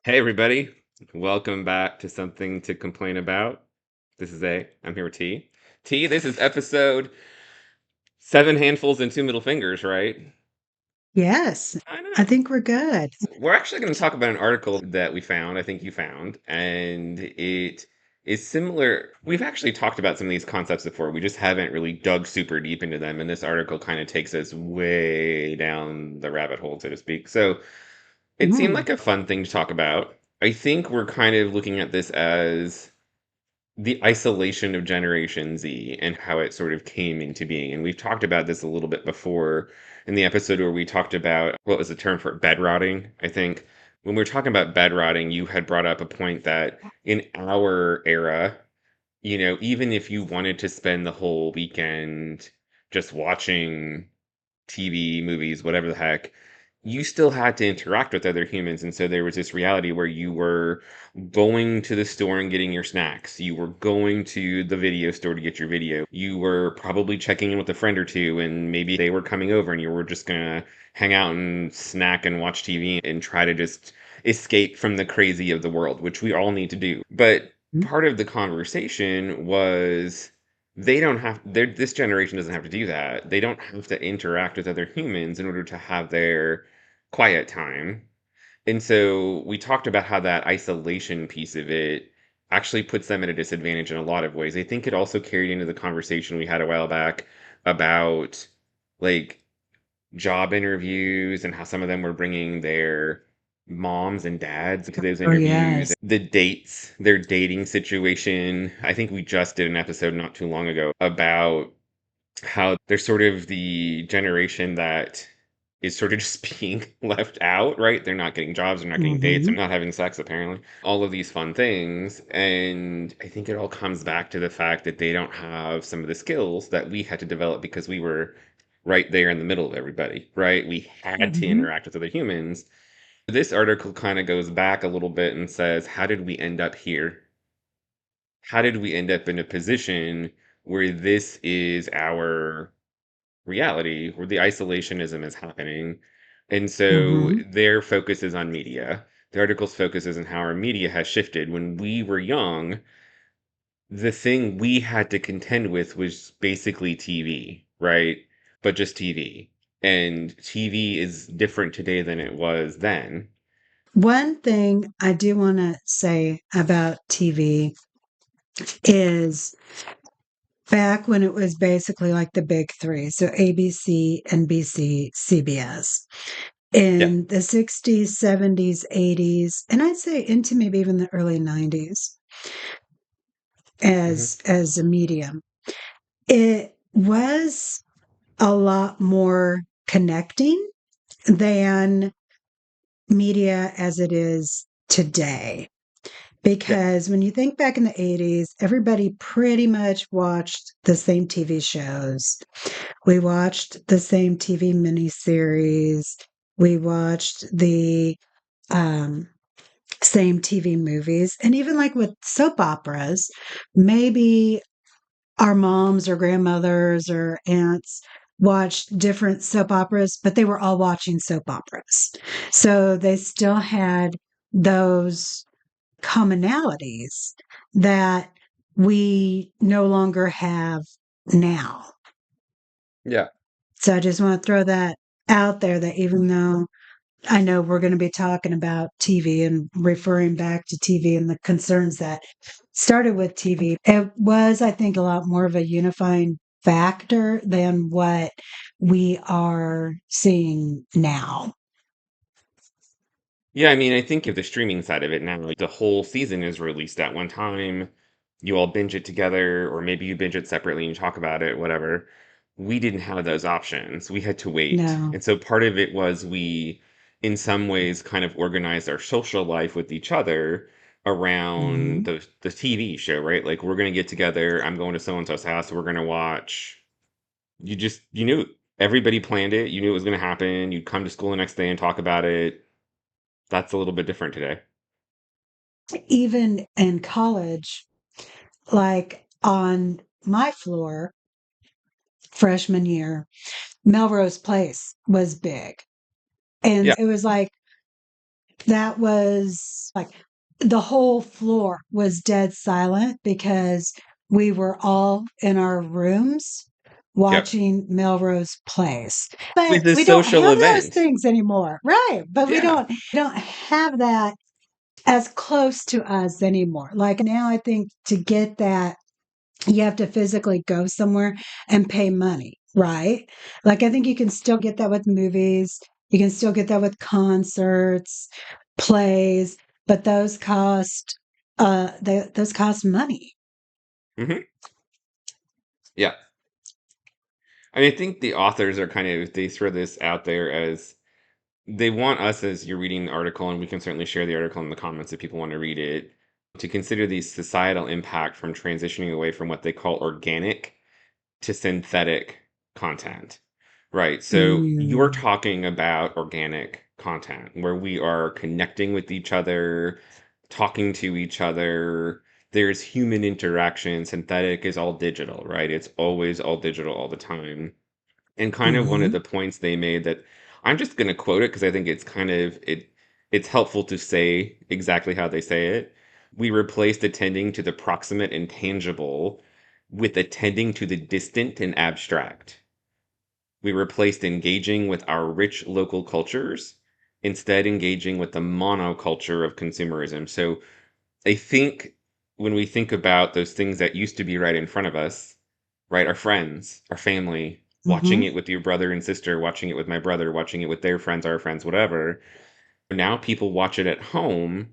Hey everybody, welcome back to Something to Complain About. This is A. I'm here with T. T, this is episode seven handfuls and two middle fingers, right? Yes, I I know. think we're good. We're actually going to talk about an article that we found, I think you found, and it is similar. We've actually talked about some of these concepts before. We just haven't really dug super deep into them, and this article kind of takes us way down the rabbit hole, so to speak. So it seemed Mm, like a fun thing to talk about. I think we're kind of looking at this as the isolation of Generation Z and how it sort of came into being. And we've talked about this a little bit before in the episode where we talked about what was the term for it? Bed rotting, I think. When we were talking about bed rotting, you had brought up a point that in our era, even if you wanted to spend the whole weekend just watching TV, movies, whatever the heck, you still had to interact with other humans. And so there was this reality where you were going to the store and getting your snacks. You were going to the video store to get your video. You were probably checking in with a friend or two, and maybe they were coming over and you were just going to hang out and snack and watch TV and try to just escape from the crazy of the world, which we all need to do. But mm, part of the conversation was they don't have this generation doesn't have to do that. They don't have to interact with other humans in order to have their quiet time. And so we talked about how that isolation piece of it actually puts them at a disadvantage in a lot of ways. I think it also carried into the conversation we had a while back about like job interviews and how some of them were bringing their moms and dads to those oh, interviews, yes. the dates, their dating situation. I think we just did an episode not too long ago about how they're sort of the generation that is sort of just being left out, right? They're not getting jobs, they're not getting dates, they're Hmm. not having sex, apparently. All of these fun things. And I think it all comes back to the fact that they don't have some of the skills that we had to develop because we were right there in the middle of everybody, right? We had to Hmm. interact with other humans. This article kind of goes back a little bit and says, how did we end up here? How did we end up in a position where this is our reality, where the isolationism is happening? And so Hmm. their focus is on media. The article's focus is on how our media has shifted. When we were young, the thing we had to contend with was basically TV, right? But just TV. And TV is different today than it was then. One thing I do want to say about TV is back when it was basically like the big three, so ABC, NBC, CBS. Yeah. In the 60s, 70s, 80s, and I'd say into maybe even the early 90s Hmm. as a medium, it was a lot more connecting than media as it is today. Yeah. Because when you think back in the 80s, everybody pretty much watched the same TV shows. We watched the same TV miniseries. We watched the um, same TV movies. And even like with soap operas, maybe our moms or grandmothers or aunts watched different soap operas, but they were all watching soap operas. So they still had those commonalities that we no longer have now. Yeah. So I just want to throw that out there that even though I know we're going to be talking about TV and referring back to TV and the concerns that started with TV. It was, I think, a lot more of a unifying factor than what we are seeing now. Yeah, I mean, I think of the streaming side of it now, like the whole season is released at one time. You all binge it together, or maybe you binge it separately and you talk about it, whatever. We didn't have those options. We had to wait. No. And so part of it was we, in some ways, kind of organized our social life with each other around Hmm. the TV show, right? Like we're gonna get together, I'm going to so and so's house, we're gonna watch. You knew everybody planned it, you knew it was gonna happen, you'd come to school the next day and talk about it. That's a little bit different today. Even in college, like on my floor, freshman year, Melrose Place was big. And Yeah. it was like that was like the whole floor was dead silent because we were all in our rooms Yep. watching Melrose Place. It But was a we don't social have those event. things anymore. Right. But we Yeah. don't have that as close to us anymore. Like now I think to get that you have to physically go somewhere and pay money, right? Like I think you can still get that with movies, you can still get that with concerts, plays, but those cost money. Hmm. Yeah. I mean, I think the authors are kind of, they throw this out there as they want us, as you're reading the article, and we can certainly share the article in the comments if people want to read it, to consider the societal impact from transitioning away from what they call organic to synthetic content. Right. So you're Mm, talking about organic content where we are connecting with each other, talking to each other. There's human interaction. Synthetic is all digital, right? It's always all digital all the time. And kind of one of mhm, the points they made that I'm just going to quote it because I think it's kind of it's helpful to say exactly how they say it. We replaced attending to the proximate and tangible with attending to the distant and abstract. We replaced engaging with our rich local cultures, instead engaging with the monoculture of consumerism. So I think when we think about those things that used to be right in front of us, right, our friends, our family, watching mhm, it with your brother and sister, watching it with my brother, watching it with their friends, our friends, whatever. Now people watch it at home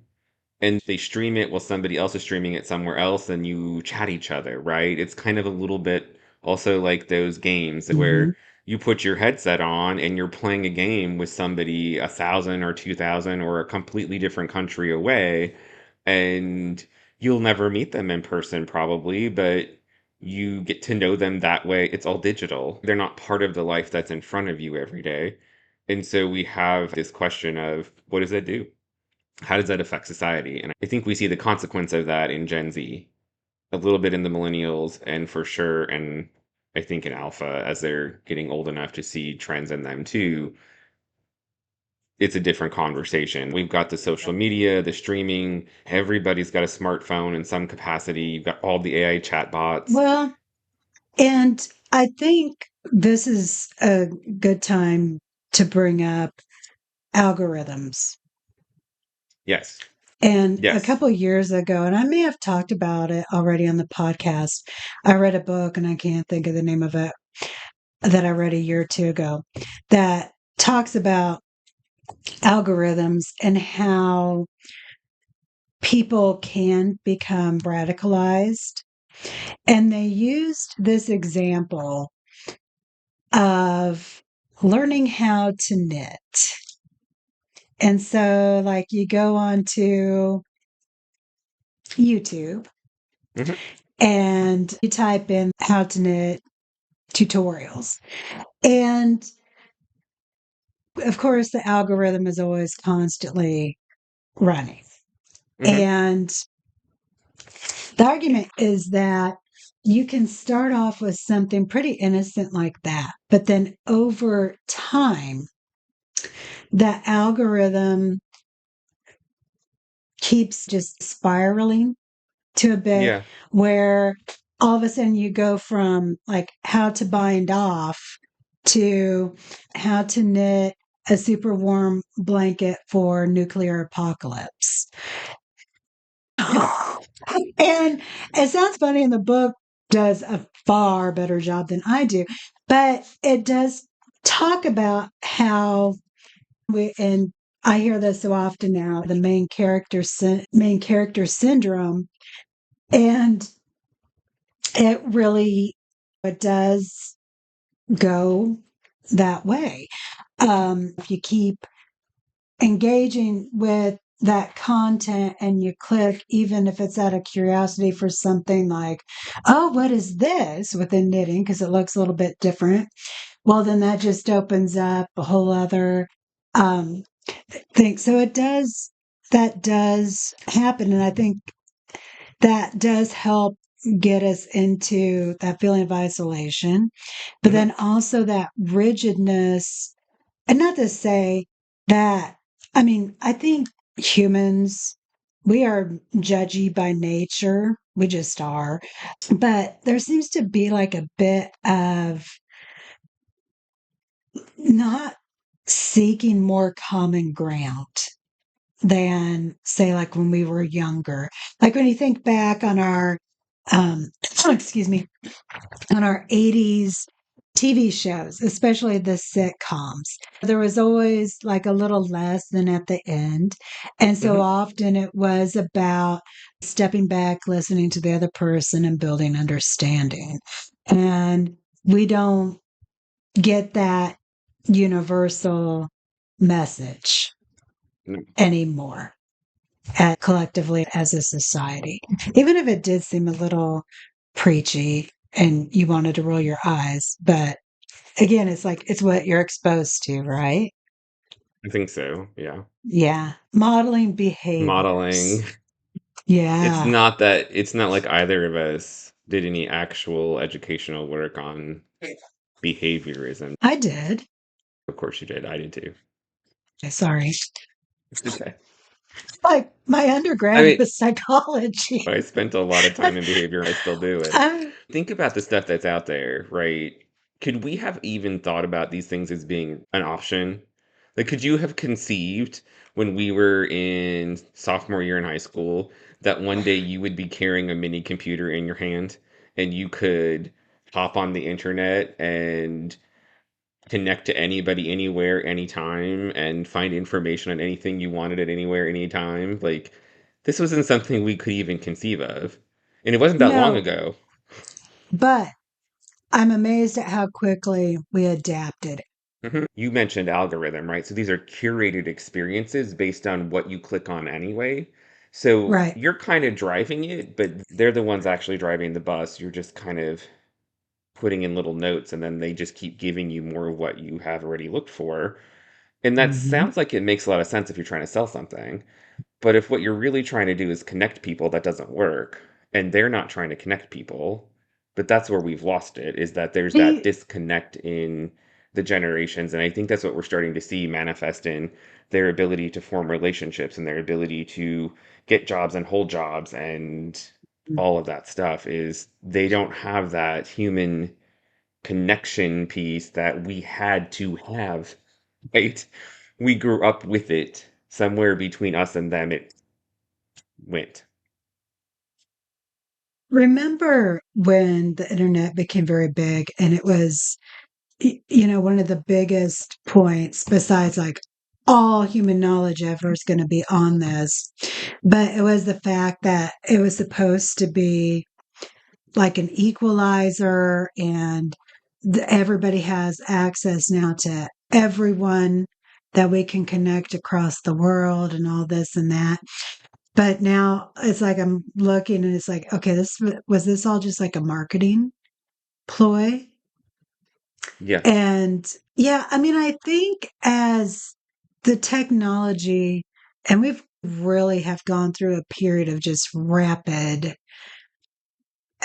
and they stream it while somebody else is streaming it somewhere else and you chat each other, right? It's kind of a little bit also like those games mhm, where you put your headset on and you're playing a game with somebody 1,000 or 2,000 or a completely different country away, and you'll never meet them in person probably, but you get to know them that way. It's all digital. They're not part of the life that's in front of you every day. And so we have this question of what does that do? How does that affect society? And I think we see the consequence of that in Gen Z, a little bit in the millennials, and for sure, and I think in Alpha, as they're getting old enough to see trends in them too, it's a different conversation. We've got the social media, the streaming, everybody's got a smartphone in some capacity. You've got all the AI chatbots. well, and I think this is a good time to bring up algorithms. Yes. And a Yes. couple years ago, and I may have talked about it already on the podcast, I read a book and I can't think of the name of it that I read a year or two ago that talks about algorithms and how people can become radicalized. And they used this example of learning how to knit. And so, like, you go on to YouTube Hmm. and you type in how to knit tutorials. And of course, the algorithm is always constantly running. Hmm. And the argument is that you can start off with something pretty innocent like that, but then over time, the algorithm keeps just spiraling to a bit Yeah. where all of a sudden you go from like how to bind off to how to knit a super warm blanket for nuclear apocalypse. Yeah. And it sounds funny, and the book does a far better job than I do, but it does talk about how and I hear this so often now, the main character syndrome, and it really it does go that way. If you keep engaging with that content and you click, even if it's out of curiosity for something like, oh, what is this within knitting? Because it looks a little bit different. Well, then that just opens up a whole other um, thing. So that does happen. And I think that does help get us into that feeling of isolation, but Hmm. then also that rigidness. And not to say that, I mean, I think humans, we are judgy by nature. We just are. But there seems to be like a bit of not seeking more common ground than, say, like when we were younger. Like when you think back on our, excuse me, on our 80s TV shows, especially the sitcoms. There was always like a little lesson at the end. And so Hmm. often it was about stepping back, listening to the other person, and building understanding. And we don't get that universal message anymore collectively as a society. Even if it did seem a little preachy and you wanted to roll your eyes, but again, it's like it's what you're exposed to, right? I think so, yeah. Yeah. Modeling Modeling. behaviors. It's Yeah. not that it's not like either of us did any actual educational work on behaviorism. I did. Of course you did. I did too. Sorry. Okay. Like my I undergrad mean, was psychology. I spent a lot of time in behavior and I still do it. Um, Think about the stuff that's out there, right? Could we have even thought about these things as being an option? Like, could you have conceived when we were in sophomore year in high school that one day you would be carrying a mini computer in your hand and you could hop on the internet and connect to anybody, anywhere, anytime, and find information on anything you wanted at anywhere, anytime? Like, this wasn't something we could even conceive of. And it wasn't that long no, ago. but I'm amazed at how quickly we adapted. You mentioned algorithm, right? So these are curated experiences based on what you click on anyway. So Right. you're kind of driving it, but they're the ones actually driving the bus. You're just kind of putting in little notes, and then they just keep giving you more of what you have already looked for. And that Mhm. sounds like it makes a lot of sense if you're trying to sell something. But if what you're really trying to do is connect people, that doesn't work. And they're not trying to connect people. But that's where we've lost it, is that there's that See, disconnect in the generations. And I think that's what we're starting to see manifest in their ability to form relationships and their ability to get jobs and hold jobs and all of that stuff is they don't have that human connection piece that we had to have, right? We grew up with it. Somewhere between us and them, it went. remember when the internet became very big and it was, one of the biggest points besides like all human knowledge ever is going to be on this, but it was the fact that it was supposed to be like an equalizer and everybody has access now to everyone that we can connect across the world and all this and that. But now it's like I'm looking and it's like, okay, was this all just like a marketing ploy? Yes. And yeah, I mean, I think as the technology, and we've really have gone through a period of just rapid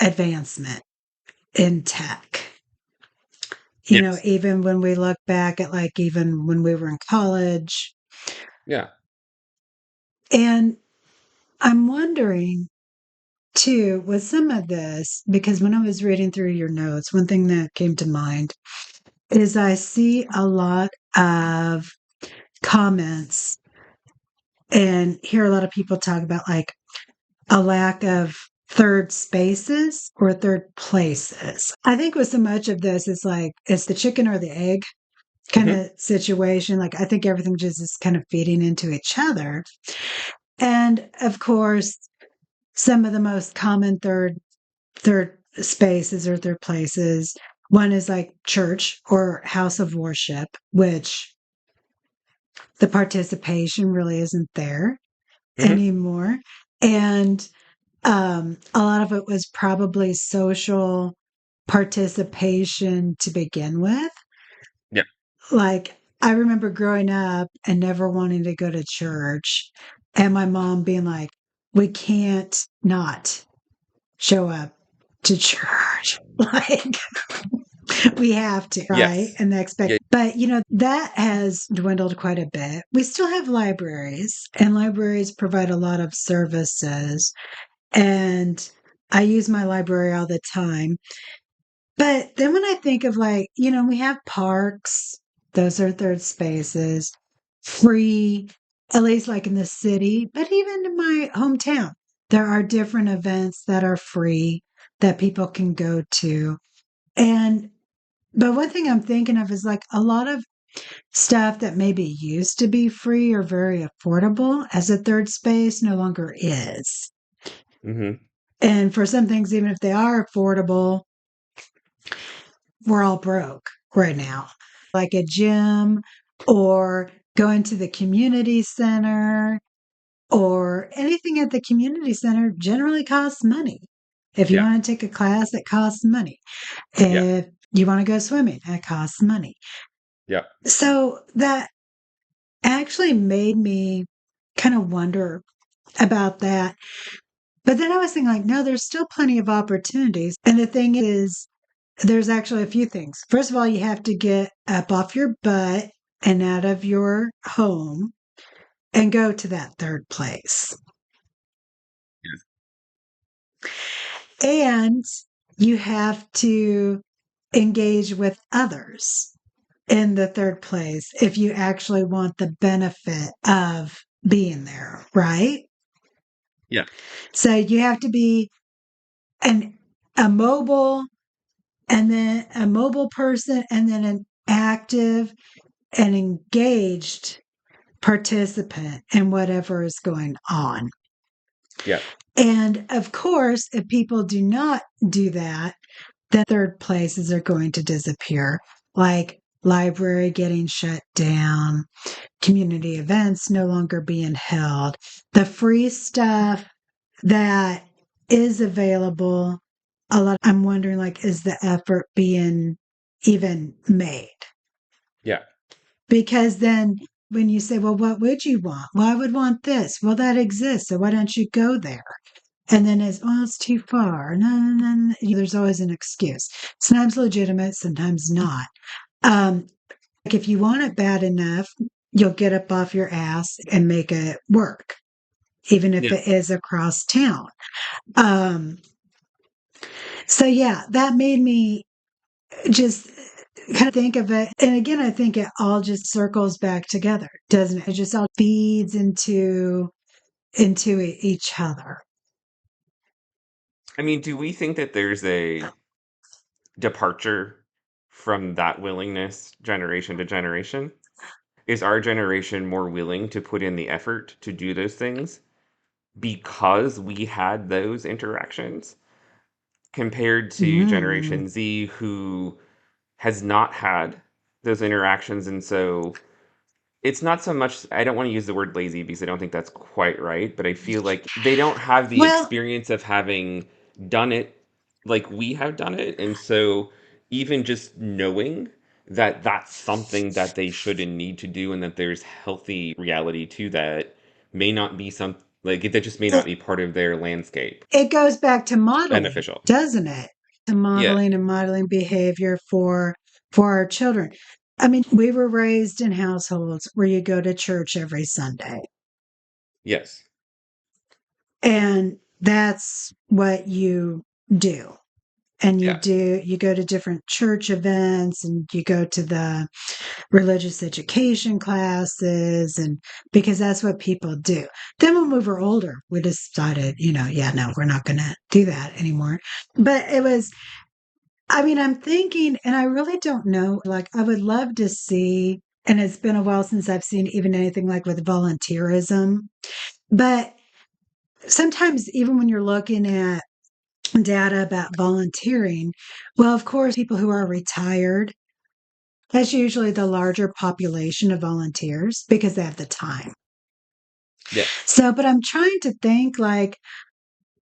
advancement in tech. Yes. Even when we look back at like even when we were in college, Yeah. and I'm wondering too, with some of this, because when I was reading through your notes, one thing that came to mind is I see a lot of comments and hear a lot of people talk about like a lack of third spaces or third places. I think with so much of this, it's like it's the chicken or the egg kind Hmm. of situation. Like I think everything just is kind of feeding into each other. And of course, some of the most common third spaces or third places. One is like church or house of worship, which the participation really isn't there Hmm. anymore. And a lot of it was probably social participation to begin with. Yeah. Like, I remember growing up and never wanting to go to church, and my mom being like, we can't not show up to church. Like, We have to, right? Yes. And the expect, Yeah. but that has dwindled quite a bit. We still have libraries, and libraries provide a lot of services. And I use my library all the time. But then when I think of like, we have parks, those are third spaces, free, at least like in the city, but even in my hometown, there are different events that are free that people can go to. And but one thing I'm thinking of is like a lot of stuff that maybe used to be free or very affordable as a third space no longer is. Hmm. And for some things, even if they are affordable, we're all broke right now. Like a gym or going to the community center or anything at the community center generally costs money. If you Yeah. want to take a class, it costs money. Yeah. If you want to go swimming, it costs money. Yeah. So that actually made me kind of wonder about that. But then I was thinking, like, no, there's still plenty of opportunities. And the thing is, there's actually a few things. First of all, you have to get up off your butt and out of your home and go to that third place. Yes. And you have to engage with others in the third place if you actually want the benefit of being there, right? Yeah. So you have to be an a mobile and then a mobile person and then an active and engaged participant in whatever is going on. Yeah. And of course, if people do not do that, then third places are going to disappear, like library getting shut down, community events no longer being held, the free stuff that is available. A lot, I'm wondering, like, is the effort being even made? Yeah. Because then when you say, well, what would you want? Well, I would want this. Well, that exists. So why don't you go there? And then it's, well, it's too far. No, no, no, no. There's always an excuse. Sometimes legitimate, sometimes not. Like if you want it bad enough, you'll get up off your ass and make it work, even if Yeah. it is across town. Um, so yeah, that made me just kind of think of it. And again, I think it all just circles back together, doesn't it? It just all feeds into each other. I mean, do we think that there's a departure from that willingness generation to generation? Is our generation more willing to put in the effort to do those things because we had those interactions compared to Mm. Generation Z, who has not had those interactions? And so it's not so much, I don't want to use the word lazy because I don't think that's quite right, but I feel like they don't have the Well, experience of having done it like we have done it. And so even just knowing that that's something that they should and need to do and that there's healthy reality to that may not be some, like that just may not it, be part of their landscape it goes back to modeling, beneficial. doesn't it? To Yeah. modeling and modeling behavior for our children. I mean, we were raised in households where you go to church every Sunday. Yes. And that's what you do. And Yeah. you go to different church events and you go to the religious education classes and because that's what people do. Then when we were older, we decided, yeah, no, we're not going to do that anymore. But it was, I mean, I'm thinking, and I really don't know, like, I would love to see, and it's been a while since I've seen even anything like with volunteerism. But sometimes, even when you're looking at data about volunteering, well, of course, people who are retired, that's usually the larger population of volunteers because they have the time. Yes. So, but I'm trying to think like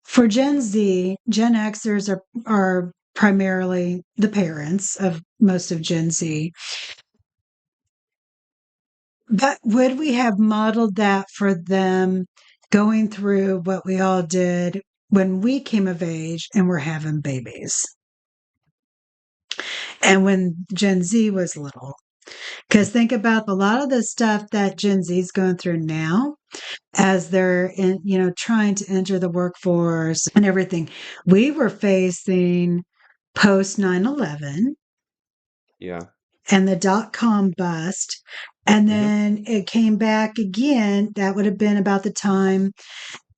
for Gen Z, Gen Xers are primarily the parents of most of Gen Z. But would we have modeled that for them going through what we all did when we came of age and were having babies? and when Gen Z was little. Because think about a lot of the stuff that Gen Z is going through now as they're in, trying to enter the workforce and everything. We were facing post 9/11 Yeah. and the dot-com bust. And Hmm. then it came back again. That would have been about the time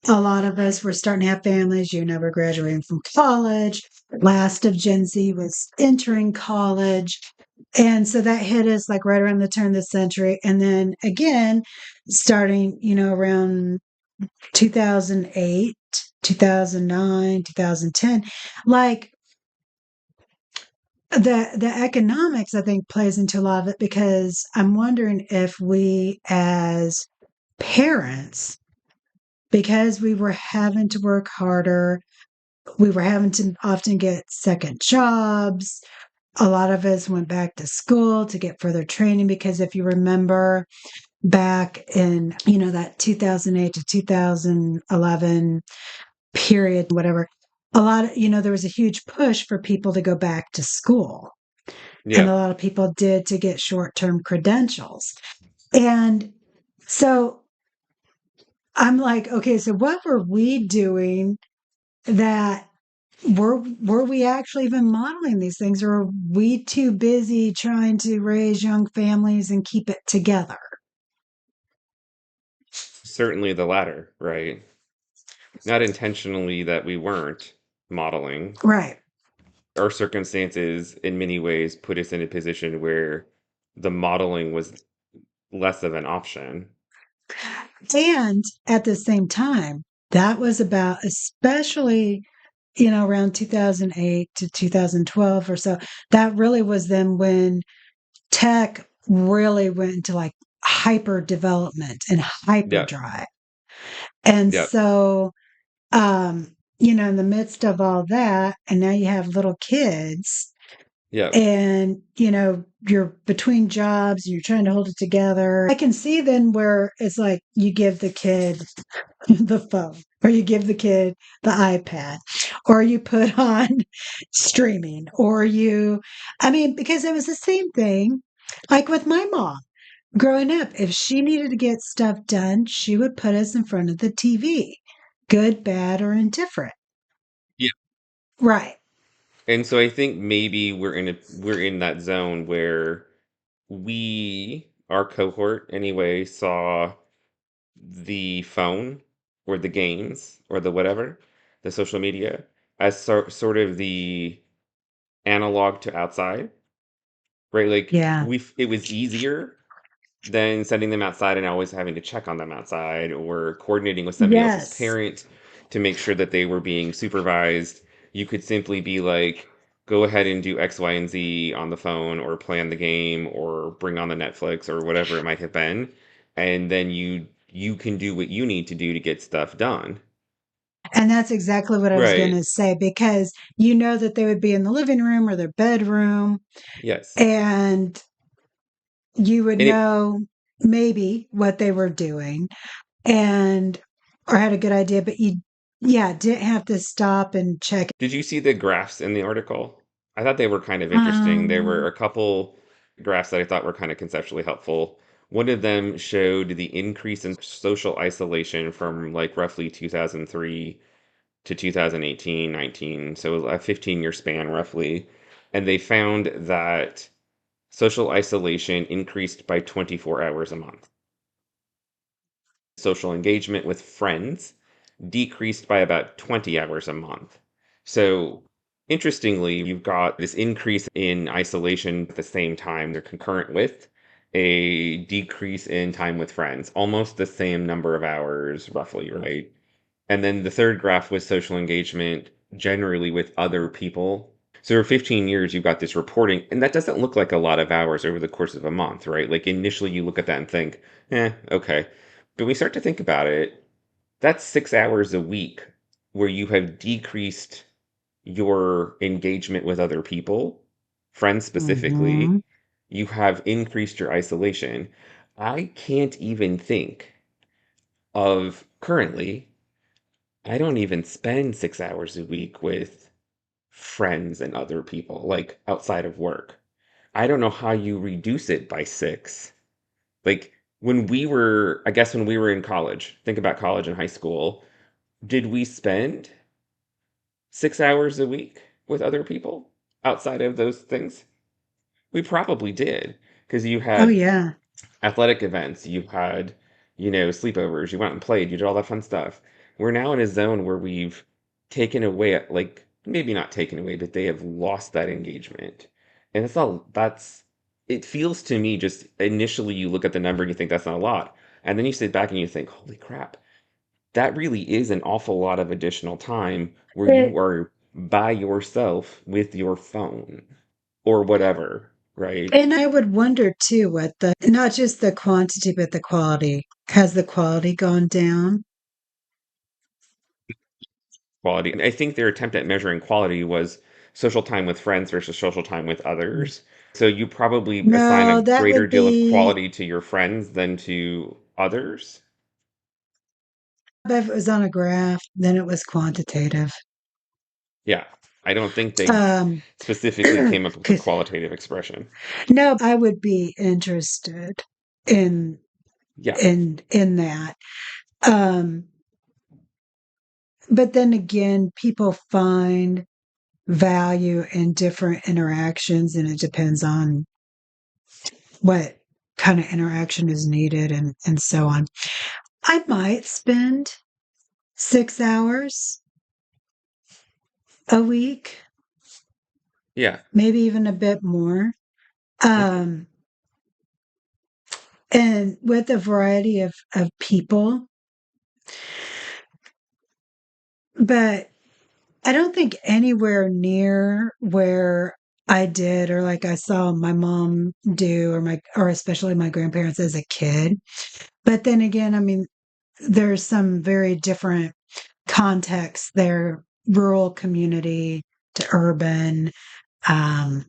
a lot of us were starting to have families. We're graduating from college. Last of Gen Z was entering college. And so that hit us like right around the turn of the century. And then again, starting, around 2008, 2009, 2010, like the economics I think plays into a lot of it because I'm wondering if we as parents, because we were having to work harder, we were having to often get second jobs. A lot of us went back to school to get further training because if you remember back in, that 2008 to 2011 period, whatever, a lot of, there was a huge push for people to go back to school. And Yeah. a lot of people did to get short term credentials. And so I'm like, okay, so what were we doing that were we actually even modeling these things, or are we too busy trying to raise young families and keep it together? Certainly the latter, right? Not intentionally that we weren't modeling. Right. Our circumstances, in many ways, put us in a position where the modeling was less of an option. And at the same time, that was about, especially, around 2008 to 2012 or so, that really was then when tech really went into like hyper development and Yep. hyperdrive. And Yep. so, in the midst of all that, and now you have little kids, Yep. and you're between jobs, you're trying to hold it together. I can see then where it's like you give the kid the phone, or you give the kid the iPad, or you put on streaming, or I mean, because it was the same thing like with my mom. Growing up, if she needed to get stuff done, she would put us in front of the TV, good, bad, or indifferent. Yeah. Right. And so I think maybe we're in that zone where our cohort anyway, saw the phone or the games or the whatever, the social media, as sort of the analog to outside, right? Like Yeah. it was easier than sending them outside and always having to check on them outside or coordinating with somebody else's Yes. parent to make sure that they were being supervised. You could simply be like, go ahead and do X, Y, and Z on the phone or plan the game or bring on the Netflix or whatever it might have been. And then you can do what you need to do to get stuff done. And that's exactly what I was going Right. to say because that they would be in the living room or their bedroom, Yes. and you would And it know maybe what they were doing and or had a good idea, but yeah, didn't have to stop and check. Did you see the graphs in the article? I thought they were kind of interesting. There were Um, a couple graphs that I thought were kind of conceptually helpful. One of them showed the increase in social isolation from like roughly 2003 to 2018, 19, so a 15-year span roughly. And they found that social isolation increased by 24 hours a month. Social engagement with friends decreased by about 20 hours a month. So, interestingly, you've got this increase in isolation at the same time, they're concurrent with a decrease in time with friends, almost the same number of hours, roughly, right? And then the third graph was social engagement generally with other people. So for 15 years, you've got this reporting, and that doesn't look like a lot of hours over the course of a month, right? Like initially, you look at that and think, okay. But we start to think about it, that's 6 hours a week where you have decreased your engagement with other people, friends specifically. mhm. You have increased your isolation. I can't even think of currently, I don't even spend 6 hours a week with friends and other people, like outside of work. I don't know how you reduce it by six. Like I guess when we were in college, think about college and high school, did we spend 6 hours a week with other people outside of those things? We probably did because you Oh, had yeah. athletic events, you had, sleepovers, you went and played, you did all that fun stuff. We're now in a zone where we've taken away, like, maybe not taken away, but they have lost that engagement. And it feels to me just initially you look at the number and you think that's not a lot. And then you sit back and you think, holy crap, that really is an awful lot of additional time where you It, are by yourself with your phone or whatever, right? and I would wonder too not just the quantity, but the quality. Has the quality gone down? Quality. And I think their attempt at measuring quality was social time with friends versus social time with others. So you probably assign a No, that greater would deal of be, quality to your friends than to others. if it was on a graph, then it was quantitative. Yeah. I don't think they Um, specifically came up with a 'cause- qualitative expression. no, I would be interested in Yeah. in that. Um, but then again, people find value in different interactions, and it depends on what kind of interaction is needed and so on. I might spend 6 hours a week, Yeah. maybe even a bit more. Hmm. Um, and with a variety of people, but I don't think anywhere near where I did or like I saw my mom do or especially my grandparents as a kid. But then again, I mean, there's some very different contexts there, rural community to urban. Um,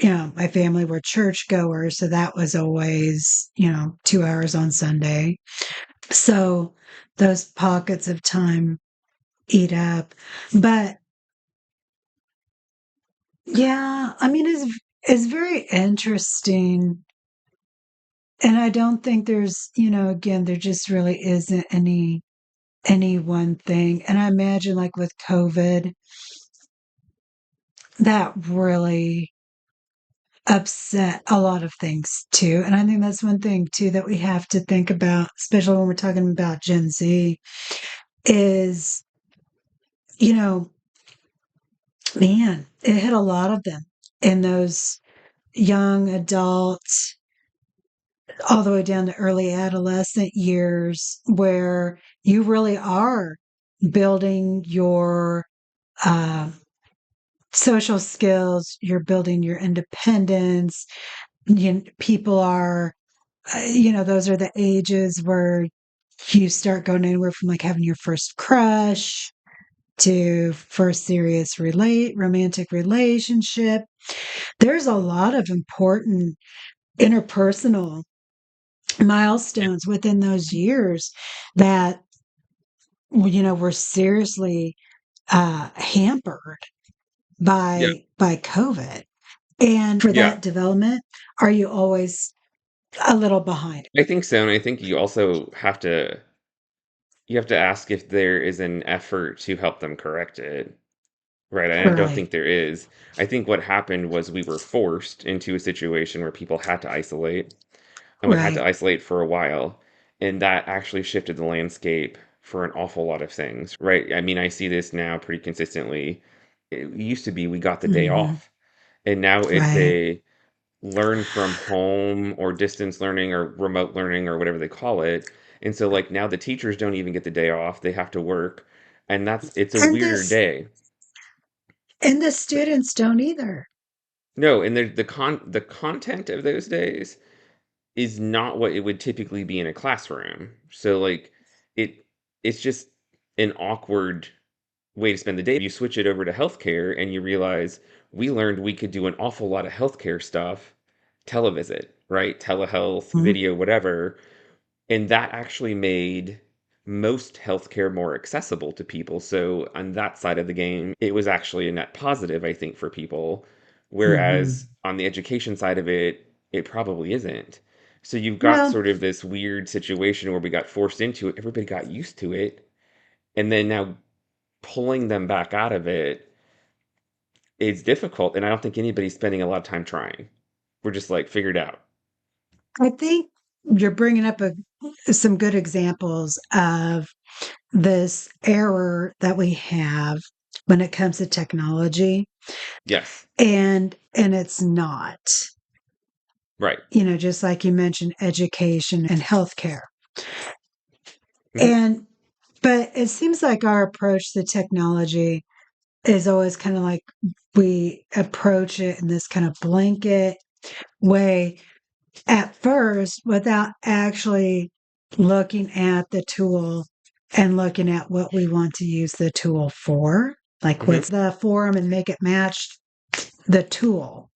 my family were churchgoers, so that was always, 2 hours on Sunday. So those pockets of time eat up. But yeah, I mean, it's very interesting. And I don't think there's, again, there just really isn't any one thing. And I imagine like with COVID, that really upset a lot of things too. And I think that's one thing too that we have to think about, especially when we're talking about Gen Z, is, you know, man, it hit a lot of them in those young adults all the way down to early adolescent years where you really are building your uh, social skills, you're building your independence. People are, those are the ages where you start going anywhere from like having your first crush to first serious romantic relationship. There's a lot of important interpersonal milestones within those years that were seriously hampered Yeah. by COVID. And for Yeah. that development, are you always a little behind? I think so. And I think you have to ask if there is an effort to help them correct it. Right, and I don't Right. think there is. I think what happened was we were forced into a situation where people had to isolate, and we had to Right. isolate for a while, and that actually shifted the landscape for an awful lot of things, right? I mean, I see this now pretty consistently. It used to be we got the day Hmm. off, and now it's Right. a learn from home or distance learning or remote learning or whatever they call it. And so like now the teachers don't even get the day off, they have to work, and it's a And weirder this day. and the students don't either. No, and the content of those days is not what it would typically be in a classroom. So like it it's just an awkward way to spend the day. You switch it over to healthcare and you realize we learned we could do an awful lot of healthcare stuff, televisit, right? Telehealth, Mhm. video, whatever. And that actually made most healthcare more accessible to people. So on that side of the game, it was actually a net positive, I think, for people. Whereas Hmm. on the education side of it, it probably isn't. So you've got Well, sort of this weird situation where we got forced into it, everybody got used to it, and then now pulling them back out of it is difficult. And I don't think anybody's spending a lot of time trying. We're just like, figured out. I think you're bringing up some good examples of this error that we have when it comes to technology, Yes. and it's not, Right. just like you mentioned, education and healthcare. Hmm. And but it seems like our approach to technology is always kind of like we approach it in this kind of blanket way at first without actually looking at the tool and looking at what we want to use the tool for. Like, Hmm. what's the form and make it match the tool.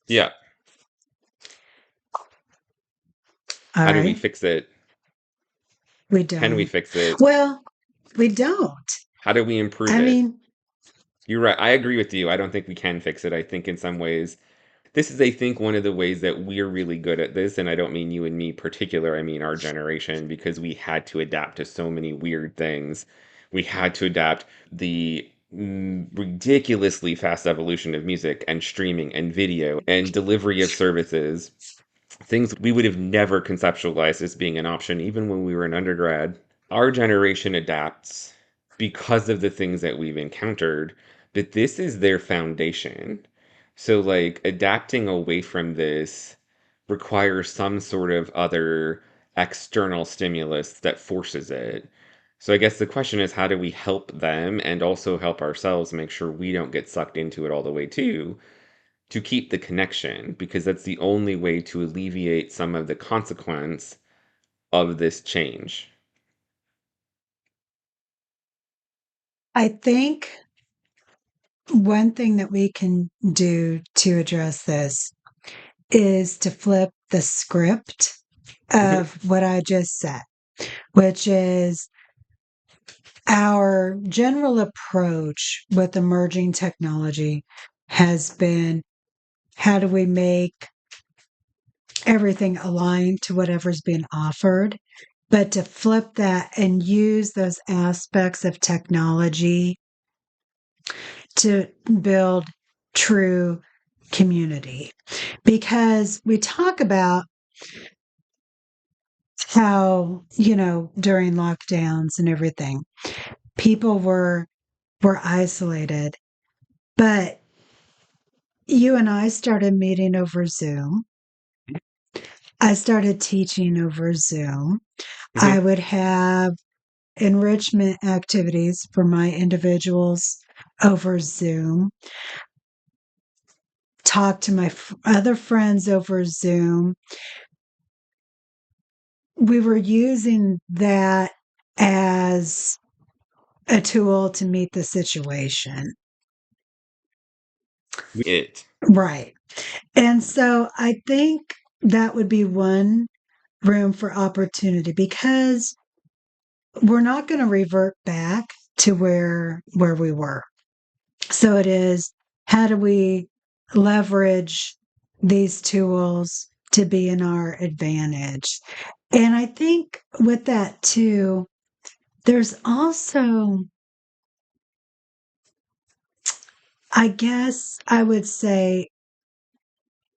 Yeah. All How do we right. fix it? We Can we don't. fix it? Well, we don't. How do we improve I it? mean, You're right. I agree with you. I don't think we can fix it. I think in some ways, this is, I think, one of the ways that we're really good at this. And I don't mean you and me particular, I mean our generation, because we had to adapt to so many weird things. We had to adapt the ridiculously fast evolution of music and streaming and video and delivery of services, things we would have never conceptualized as being an option, even when we were an undergrad. Our generation adapts because of the things that we've encountered, but this is their foundation. So, like, adapting away from this requires some sort of other external stimulus that forces it. So, I guess the question is, how do we help them and also help ourselves make sure we don't get sucked into it all the way too, to keep the connection? Because that's the only way to alleviate some of the consequence of this change. I think one thing that we can do to address this is to flip the script Mhm. of what I just said, which is our general approach with emerging technology has been, how do we make everything aligned to whatever's being offered? But to flip that and use those aspects of technology to build true community. Because we talk about how, during lockdowns and everything, people were isolated. But you and I started meeting over Zoom. I started teaching over Zoom. I Mhm. would have enrichment activities for my individuals over Zoom, talk to my other friends over Zoom. We were using that as a tool to meet the situation. It. Right. And so I think that would be one room for opportunity, because we're not going to revert back to where we were. So it is, how do we leverage these tools to be in our advantage? And I think with that too, there's also, I guess I would say,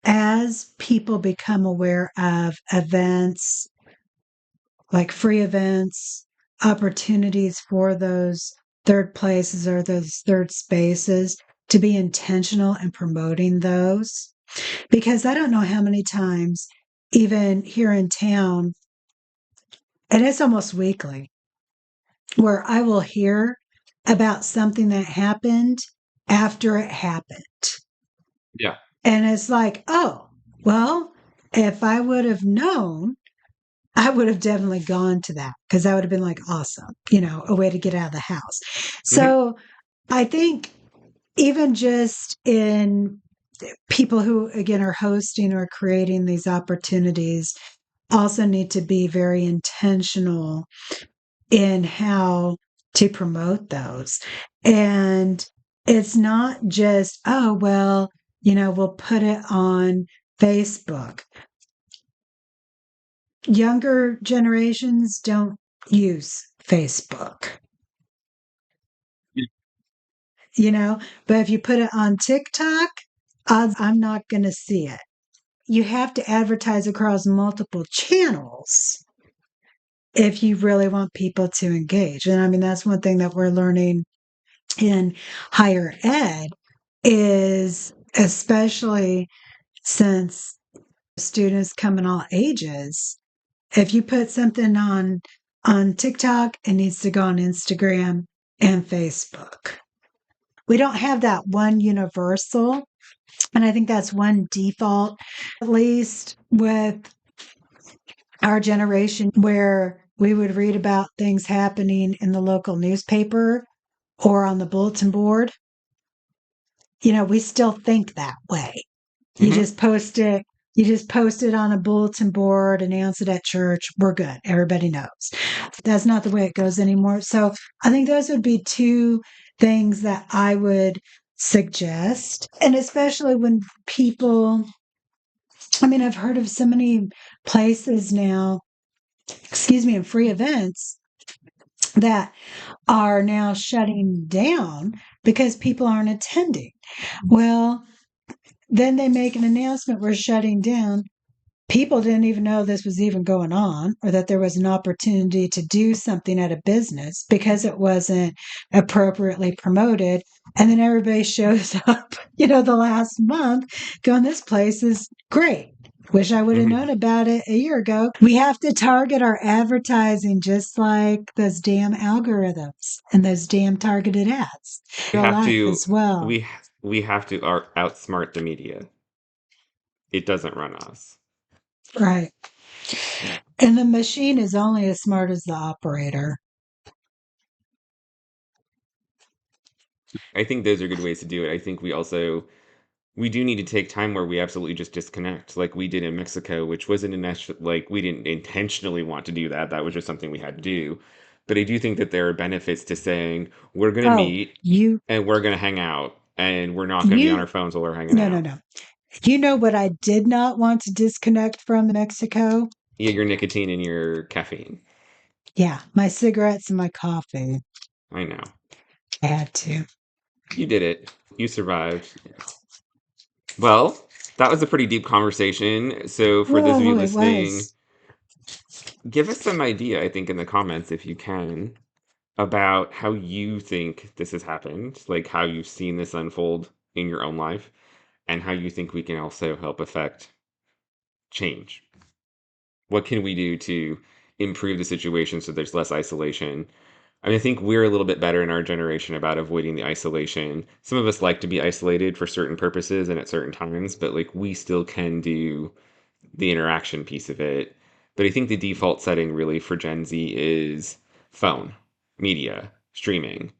as people become aware of events, like free events, opportunities for those third places or those third spaces, to be intentional in promoting those. Because I don't know how many times, even here in town, and it's almost weekly, where I will hear about something that happened after it happened. Yeah. And it's like, oh, well, if I would have known, I would have definitely gone to that, because that would have been like awesome, a way to get out of the house. Mhm. So I think even just in people who, again, are hosting or creating these opportunities, also need to be very intentional in how to promote those. And it's not just, oh, well, we'll put it on Facebook. Younger generations don't use Facebook, Yeah. but if you put it on TikTok, odds I'm not going to see it. You have to advertise across multiple channels if you really want people to engage. And I mean, that's one thing that we're learning in higher ed is especially since students come in all ages. If you put something on TikTok, it needs to go on Instagram and Facebook. We don't have that one universal, and I think that's one default, at least with our generation, where we would read about things happening in the local newspaper or on the bulletin board. We still think that way. You Hmm. just post it. You just post it on a bulletin board, announce it at church. We're good. Everybody knows. That's not the way it goes anymore. So I think those would be two things that I would suggest. And especially when people, I mean, I've heard of so many places now, excuse me, and free events that are now shutting down because people aren't attending. Well, then they make an announcement, we're shutting down. People didn't even know this was even going on or that there was an opportunity to do something at a business because it wasn't appropriately promoted. And then everybody shows up, the last month going, this place is great. Wish I would have Hmm. known about it a year ago. We have to target our advertising just like those damn algorithms and those damn targeted ads. We Real have life to as well. we have to outsmart the media. It doesn't run us. Right. And the machine is only as smart as the operator. I think those are good ways to do it. I think we do need to take time where we absolutely just disconnect, like we did in Mexico, which wasn't like we didn't intentionally want to do that. That was just something we had to do. But I do think that there are benefits to saying we're going to Oh, meet you, and we're going to hang out and we're not going to be on you, our phones while we're hanging no, no, out. no. You know what I did not want to disconnect from Mexico? Yeah, your nicotine and your caffeine. Yeah, my cigarettes and my coffee. I know. I had to. You did it. You survived. Well, that was a pretty deep conversation. So for those of you Whoa, it listening, was. give us some idea, I think, in the comments if you can, about how you think this has happened, like how you've seen this unfold in your own life, and how you think we can also help affect change. What can we do to improve the situation so there's less isolation? I mean, I think we're a little bit better in our generation about avoiding the isolation. Some of us like to be isolated for certain purposes and at certain times, but like we still can do the interaction piece of it. But I think the default setting really for Gen Z is phone, media, streaming,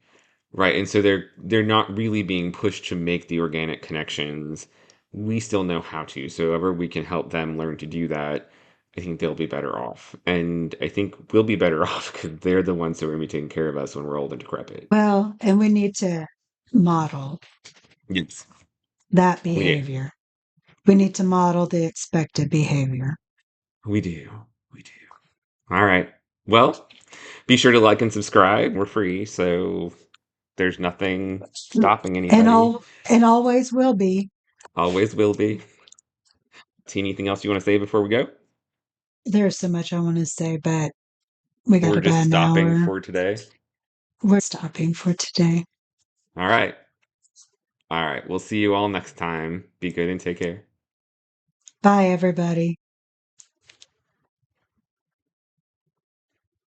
right? And so they're not really being pushed to make the organic connections. We still know how to. So however we can help them learn to do that, I think they'll be better off. And I think we'll be better off because they're the ones who are going to be taking care of us when we're old and decrepit. Well, and we need to model Yes. that We do. behavior. We need to model the expected behavior. We do. We do. All right. Well, be sure to like and subscribe. We're free, so there's nothing stopping And anybody. all and always will be. Always will be. See anything else you want to say before we go? There's so much I want to say, but we got We're just about an stopping hour. for today. We're stopping for today. All right. All right. We'll see you all next time. Be good and take care. Bye, everybody.